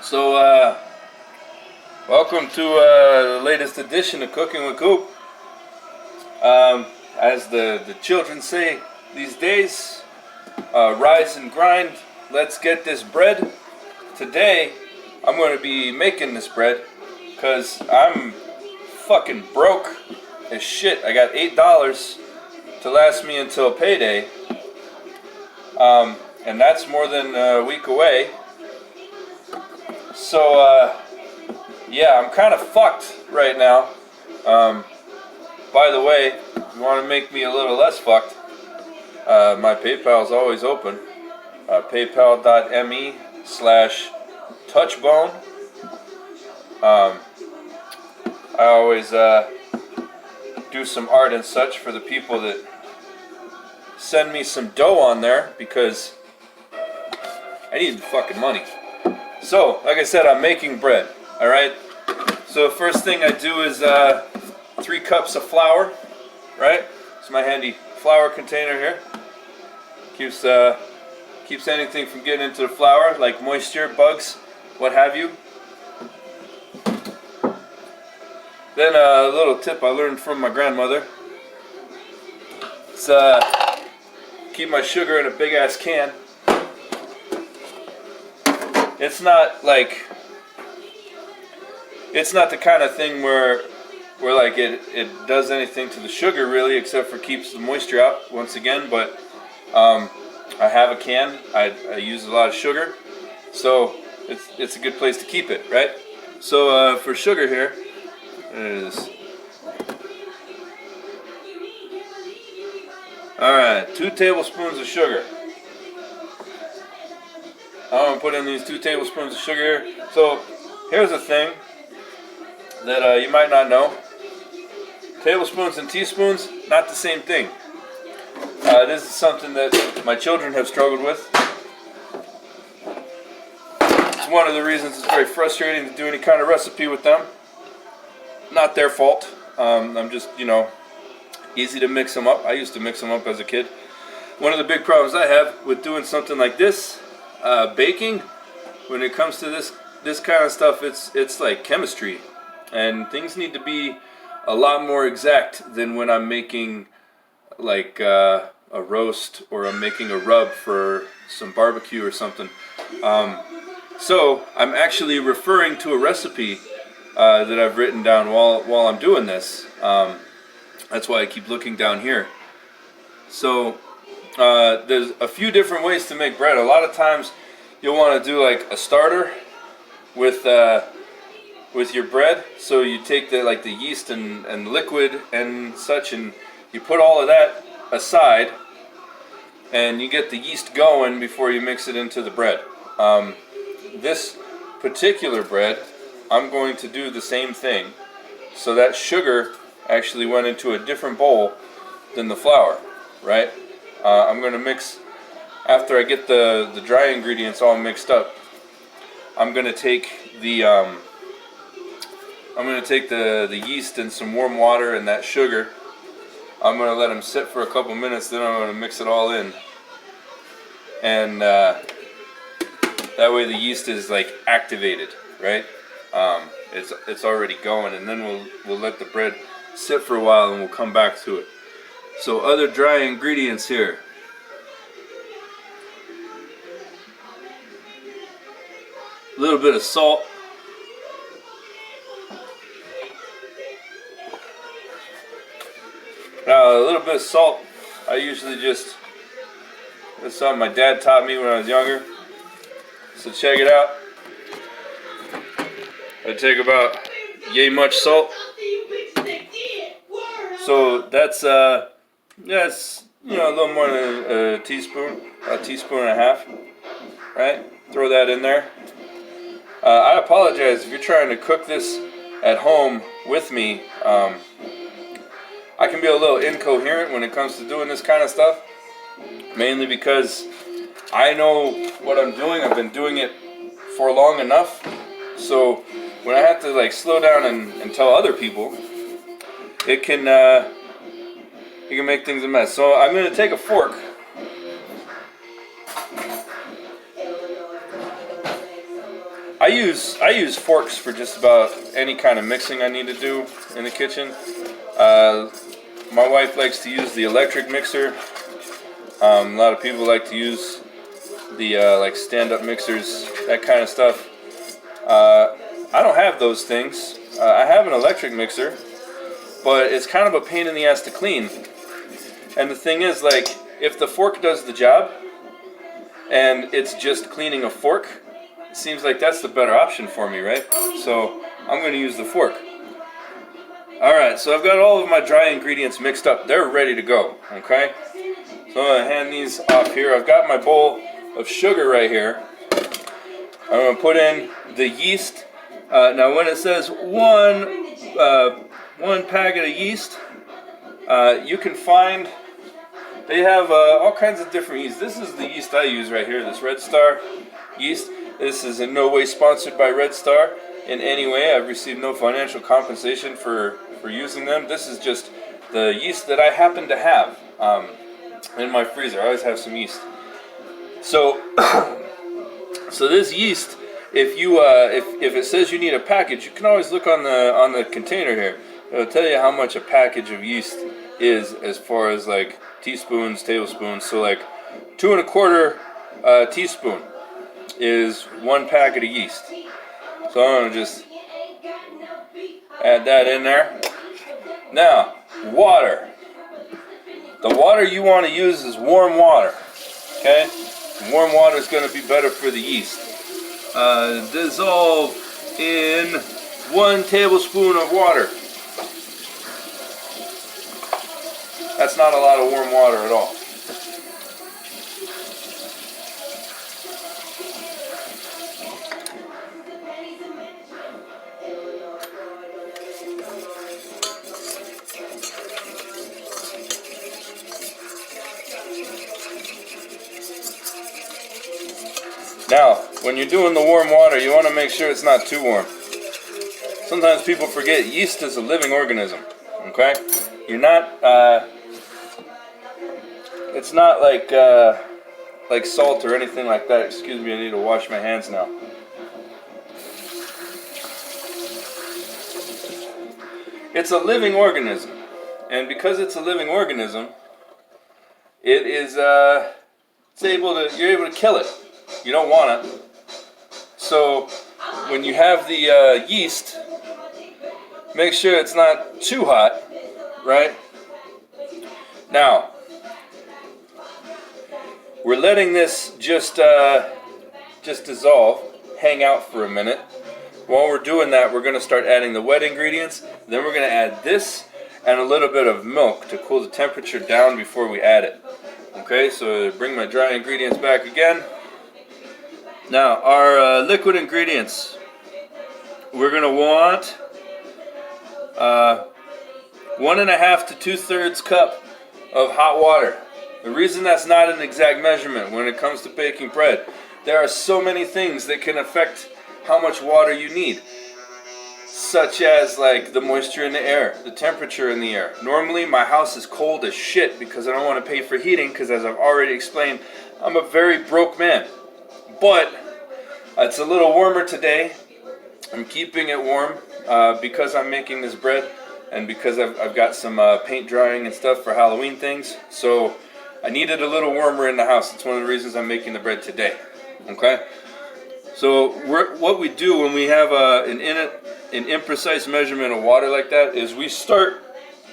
So, welcome to the latest edition of Cooking with Coop. As the children say these days, rise and grind, let's get this bread. Today, I'm going to be making this bread because I'm fucking broke as shit. I got $8 to last me until payday, and that's more than a week away. So, yeah, I'm kind of fucked right now. By the way, if you want to make me a little less fucked, my PayPal is always open. PayPal.me/touchbone. I always do some art and such for the people that send me some dough on there because I need the fucking money. So, like I said, I'm making bread, alright? So the first thing I do is 3 cups of flour, right? It's my handy flour container here. Keeps anything from getting into the flour, like moisture, bugs, what have you. Then a little tip I learned from my grandmother. It's keep my sugar in a big ass can. It's not the kind of thing where like it does anything to the sugar really, except for keeps the moisture out once again. But I have a can. I use a lot of sugar, so it's a good place to keep it, right? So for sugar here, it is. All right, 2 tablespoons of sugar. I'm going to put in these 2 tablespoons of sugar here. So, here's a thing that you might not know. Tablespoons and teaspoons, not the same thing. This is something that my children have struggled with. It's one of the reasons it's very frustrating to do any kind of recipe with them. Not their fault. I'm just, easy to mix them up. I used to mix them up as a kid. One of the big problems I have with doing something like this, baking, when it comes to this kind of stuff, it's like chemistry, and things need to be a lot more exact than when I'm making like a roast or I'm making a rub for some barbecue or something. So I'm actually referring to a recipe that I've written down while I'm doing this. That's why I keep looking down here. So there's a few different ways to make bread. A lot of times you'll want to do like a starter with your bread. So you take the yeast and liquid and such, and you put all of that aside, and you get the yeast going before you mix it into the bread. This particular bread, I'm going to do the same thing. So that sugar actually went into a different bowl than the flour, right? I'm going to mix, after I get the dry ingredients all mixed up, I'm going to take the yeast and some warm water and that sugar. I'm going to let them sit for a couple minutes, then I'm going to mix it all in. And that way the yeast is like activated, right? It's already going, and then we'll let the bread sit for a while and we'll come back to it. So other dry ingredients here. A little bit of salt. Now a little bit of salt, I usually that's something my dad taught me when I was younger. So check it out. I take about yay much salt. So that's a little more than a teaspoon and a half, right? Throw that in there. I apologize if you're trying to cook this at home with me. I can be a little incoherent when it comes to doing this kind of stuff, mainly because I know what I'm doing. I've been doing it for long enough, so when I have to slow down and tell other people, it can make things a mess. So I'm going to take a fork use forks for just about any kind of mixing I need to do in the kitchen. My wife likes to use the electric mixer. A lot of people like to use the like stand-up mixers, that kind of stuff. I don't have those things. I have an electric mixer, but it's kind of a pain in the ass to clean. And the thing is, like, if the fork does the job and it's just cleaning a fork, it seems like that's the better option for me, right? So I'm going to use the fork. Alright, so I've got all of my dry ingredients mixed up. They're ready to go, okay? So I'm going to hand these off here. I've got my bowl of sugar right here. I'm going to put in the yeast. Now when it says one packet of yeast, you can find, they have all kinds of different yeast. This is the yeast I use right here, this Red Star yeast. This is in no way sponsored by Red Star in any way. I've received no financial compensation for using them. This is just the yeast that I happen to have in my freezer. I always have some yeast. So, so this yeast, if it says you need a package, you can always look on the container here. It'll tell you how much a package of yeast is as far as like teaspoons, tablespoons. So like 2 1/4 teaspoon is 1 packet of yeast. So I'm gonna just add that in there. Now, water. The water you want to use is warm water. Okay? Warm water is going to be better for the yeast. Dissolve in 1 tablespoon of water. That's not a lot of warm water at all. Now, when you're doing the warm water, you want to make sure it's not too warm. Sometimes people forget yeast is a living organism. Okay? You're not, it's not like salt or anything like that. Excuse me, I need to wash my hands now. It's a living organism. And because it's a living organism, it is, you're able to kill it. You don't want it. So when you have the yeast, make sure it's not too hot, right? Now, we're letting this just dissolve, hang out for a minute. While we're doing that, we're going to start adding the wet ingredients. Then we're going to add this and a little bit of milk to cool the temperature down before we add it. Okay, so bring my dry ingredients back again. Now, our liquid ingredients, we're going to want 1 1/2 to 2/3 cup of hot water. The reason that's not an exact measurement when it comes to baking bread, there are so many things that can affect how much water you need, such as like the moisture in the air, the temperature in the air. Normally my house is cold as shit because I don't want to pay for heating because, as I've already explained, I'm a very broke man. But it's a little warmer today. I'm keeping it warm because I'm making this bread and because I've got some paint drying and stuff for Halloween things. So I needed a little warmer in the house. It's one of the reasons I'm making the bread today. Okay? So what we do when we have an imprecise measurement of water like that is we start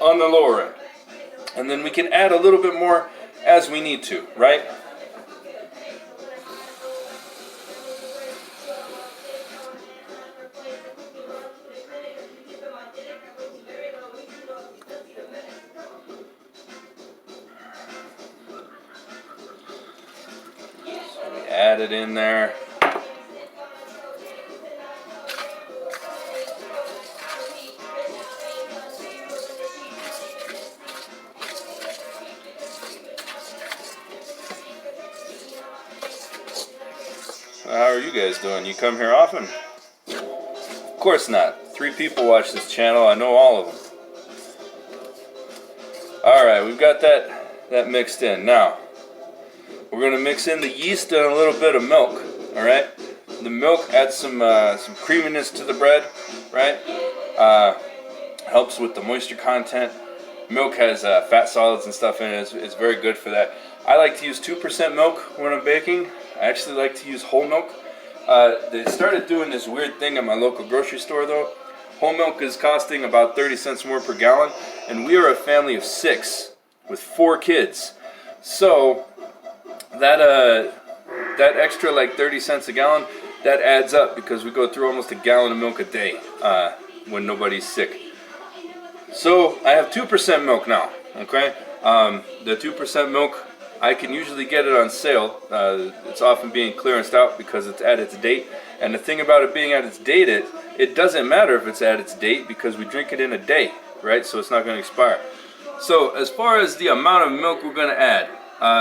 on the lower end. And then we can add a little bit more as we need to, right? Add it in there. How are you guys doing? You come here often? Of course not. 3 people watch this channel. I know all of them. Alright, we've got that mixed in. Now, we're going to mix in the yeast and a little bit of milk. Alright? The milk adds some creaminess to the bread, right? Helps with the moisture content. Milk has fat solids and stuff in it. It's very good for that. I like to use 2% milk when I'm baking. I actually like to use whole milk. They started doing this weird thing at my local grocery store though. Whole milk is costing about 30 cents more per gallon, and we are a family of 6 with 4 kids. So that extra like 30 cents a gallon, that adds up because we go through almost a gallon of milk a day when nobody's sick. So I have 2% milk now, okay? The 2% milk, I can usually get it on sale. It's often being clearanced out because it's at its date. And the thing about it being at its date, it doesn't matter if it's at its date because we drink it in a day, right? So it's not going to expire. So as far as the amount of milk we're going to add,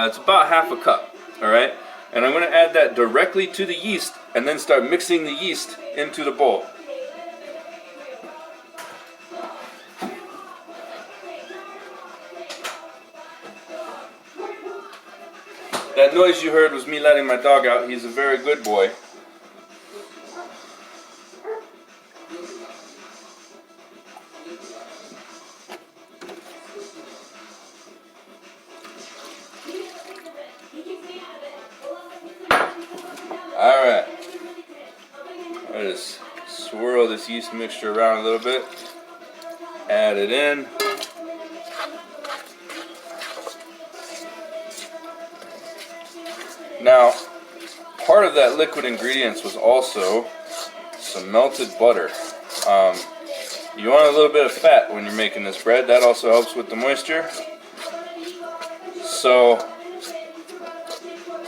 it's about half a cup, all right? And I'm going to add that directly to the yeast and then start mixing the yeast into the bowl. That noise you heard was me letting my dog out. He's a very good boy. Alright. I just swirl this yeast mixture around a little bit. Add it in. Now, part of that liquid ingredients was also some melted butter. You want a little bit of fat when you're making this bread. That also helps with the moisture. So,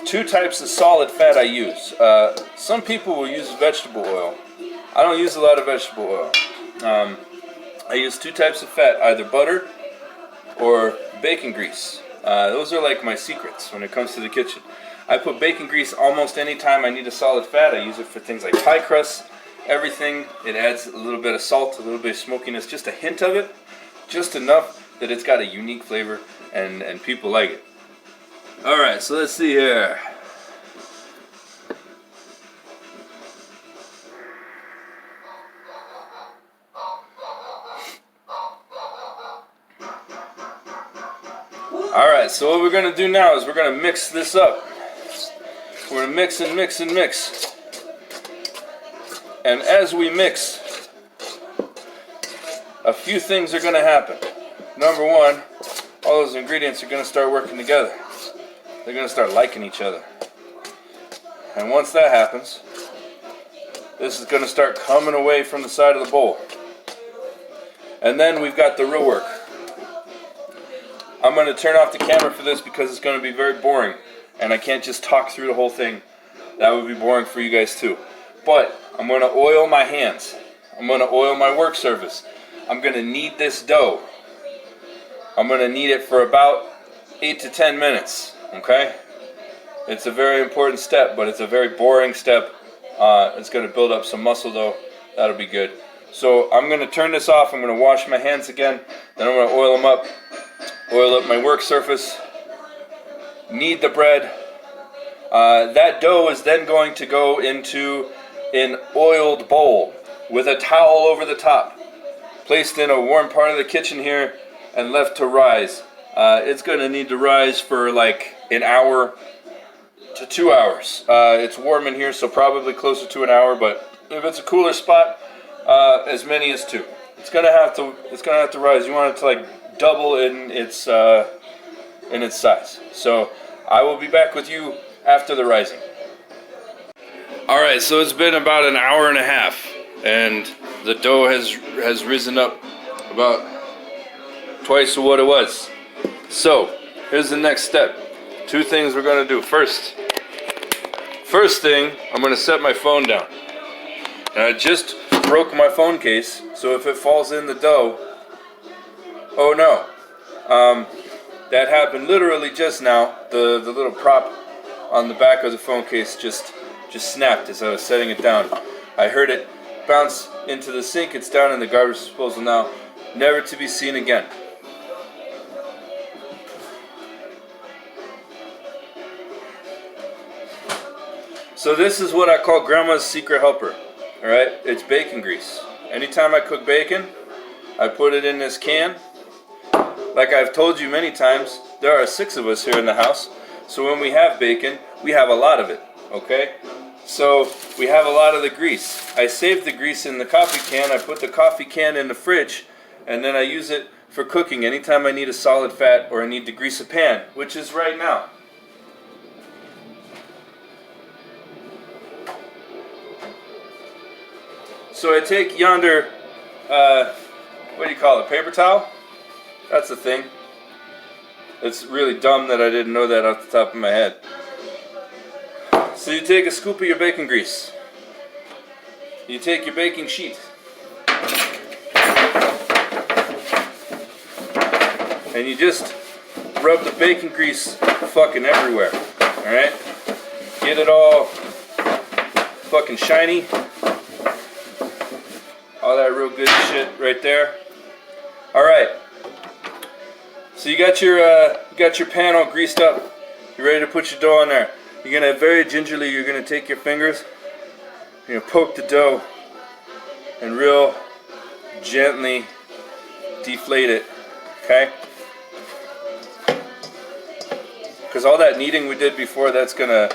2 types of solid fat I use. Some people will use vegetable oil. I don't use a lot of vegetable oil. I use 2 types of fat, either butter or bacon grease. Those are like my secrets when it comes to the kitchen. I put bacon grease almost any time I need a solid fat. I use it for things like pie crust, everything. It adds a little bit of salt, a little bit of smokiness, just a hint of it, just enough that it's got a unique flavor and people like it. Alright, so let's see here. Alright, so what we're going to do now is we're going to mix this up. We're going to mix and mix and mix. And as we mix, a few things are going to happen. Number one, all those ingredients are going to start working together. They're going to start liking each other. And once that happens, this is going to start coming away from the side of the bowl. And then we've got the real work. I'm going to turn off the camera for this because it's going to be very boring. And I can't just talk through the whole thing. That would be boring for you guys too. But I'm going to oil my hands. I'm going to oil my work surface. I'm going to knead this dough. I'm going to knead it for about 8 to 10 minutes. Okay? It's a very important step, but it's a very boring step. It's going to build up some muscle though. That'll be good. So I'm going to turn this off. I'm going to wash my hands again. Then I'm going to oil them up. Oil up my work surface. Knead the bread. That dough is then going to go into an oiled bowl with a towel over the top, placed in a warm part of the kitchen here and left to rise. It's going to need to rise for like an hour to 2 hours. It's warm in here, so probably closer to an hour, but if it's a cooler spot, as many as 2. It's going to have to rise. You want it to like double in its size. So I will be back with you after the rising. Alright, so it's been about an hour and a half and the dough has risen up about twice what it was. So here's the next step. 2 things we're going to do. First thing, I'm going to set my phone down. And I just broke my phone case, so if it falls in the dough, oh no. That happened literally just now. The little prop on the back of the phone case just snapped as I was setting it down. I heard it bounce into the sink. It's down in the garbage disposal now, never to be seen again. So this is what I call Grandma's secret helper. All right, it's bacon grease. Anytime I cook bacon, I put it in this can. Like I've told you many times, there are 6 of us here in the house. So when we have bacon, we have a lot of it, okay? So we have a lot of the grease. I save the grease in the coffee can. I put the coffee can in the fridge, and then I use it for cooking anytime I need a solid fat or I need to grease a pan, which is right now. So I take yonder, what do you call it, paper towel? That's the thing. It's really dumb that I didn't know that off the top of my head. So you take a scoop of your bacon grease. You take your baking sheet. And you just rub the bacon grease fucking everywhere. Alright? Get it all fucking shiny. All that real good shit right there. Alright. So you got your pan all greased up. You're ready to put your dough on there. You're gonna very gingerly, you're gonna take your fingers, you're gonna poke the dough and real gently deflate it, okay? Because all that kneading we did before, that's gonna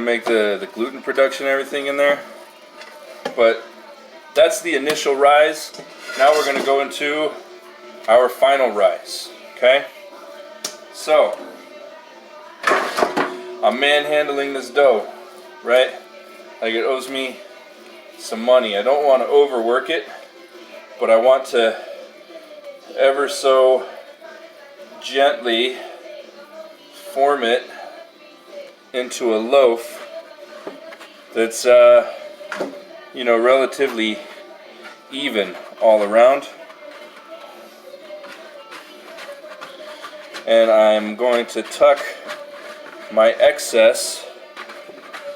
make the gluten production and everything in there. But that's the initial rise. Now we're gonna go into our final rise, okay? So I'm manhandling this dough, right? Like it owes me some money. I don't want to overwork it, but I want to ever so gently form it into a loaf that's, you know, relatively even all around. And I'm going to tuck my excess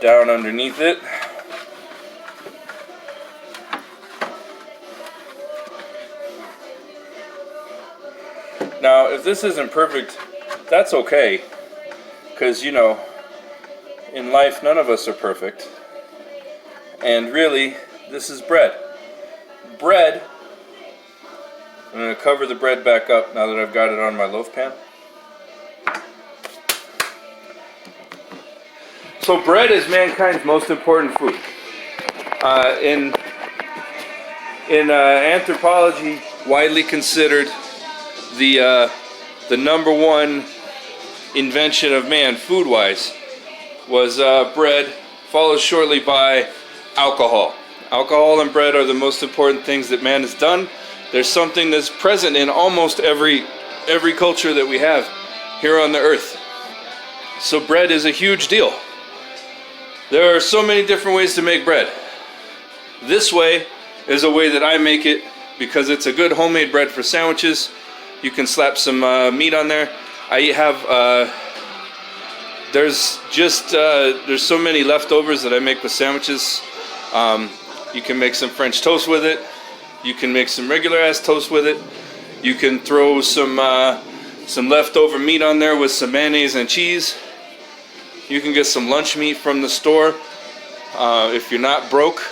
down underneath it. Now, if this isn't perfect, that's okay, because, you know, in life none of us are perfect. And really, this is bread. Bread, I'm going to cover the bread back up now that I've got it on my loaf pan. So bread is mankind's most important food. In anthropology, widely considered the #1 invention of man, food-wise, was bread, followed shortly by alcohol. Alcohol and bread are the most important things that man has done. There's something that's present in almost every culture that we have here on the earth. So bread is a huge deal. There are so many different ways to make bread. This way is a way that I make it because it's a good homemade bread for sandwiches. You can slap some meat on there. I have, there's so many leftovers that I make with sandwiches. You can make some French toast with it. You can make some regular ass toast with it. You can throw some leftover meat on there with some mayonnaise and cheese. You can get some lunch meat from the store if you're not broke.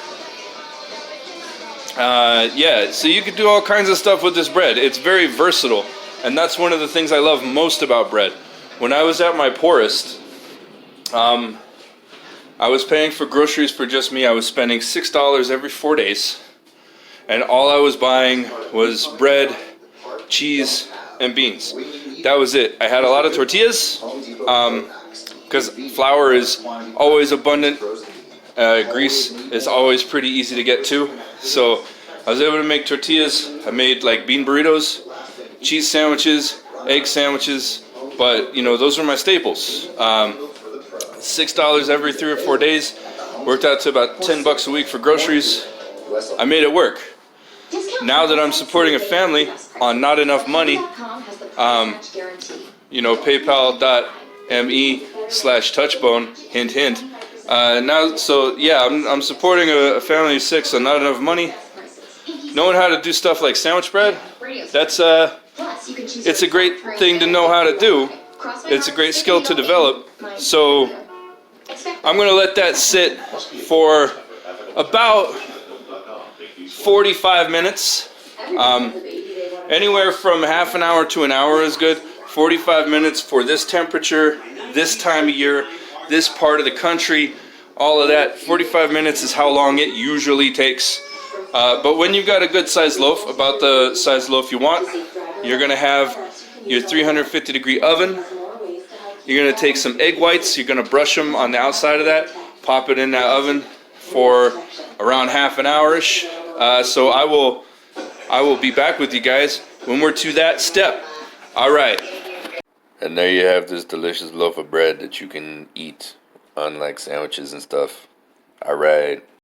Yeah, so you can do all kinds of stuff with this bread. It's very versatile, and that's one of the things I love most about bread. When I was at my poorest, I was paying for groceries for just me. I was spending $6 every 4 days, and all I was buying was bread, cheese, and beans. That was it. I had a lot of tortillas, because flour is always abundant. Grease is always pretty easy to get to. So I was able to make tortillas. I made like bean burritos, cheese sandwiches, egg sandwiches, but you know, those were my staples. $6 every 3 or 4 days, worked out to about $10 a week for groceries. I made it work. Now that I'm supporting a family on not enough money, you know, paypal.me/touchbone, hint hint. Now, so yeah, I'm supporting a family of 6 on not enough money. Knowing how to do stuff like sandwich bread, that's it's a great thing to know how to do. It's a great skill to develop. So I'm going to let that sit for about 45 minutes. Anywhere from half an hour to an hour is good. 45 minutes for this temperature, this time of year, this part of the country, all of that. 45 minutes is how long it usually takes. But when you've got a good sized loaf, about the size loaf you want, you're going to have your 350 degree oven. You're going to take some egg whites, you're going to brush them on the outside of that, pop it in that oven for around half an hour-ish. So I will be back with you guys when we're to that step. All right. And there you have this delicious loaf of bread that you can eat on like sandwiches and stuff. All right.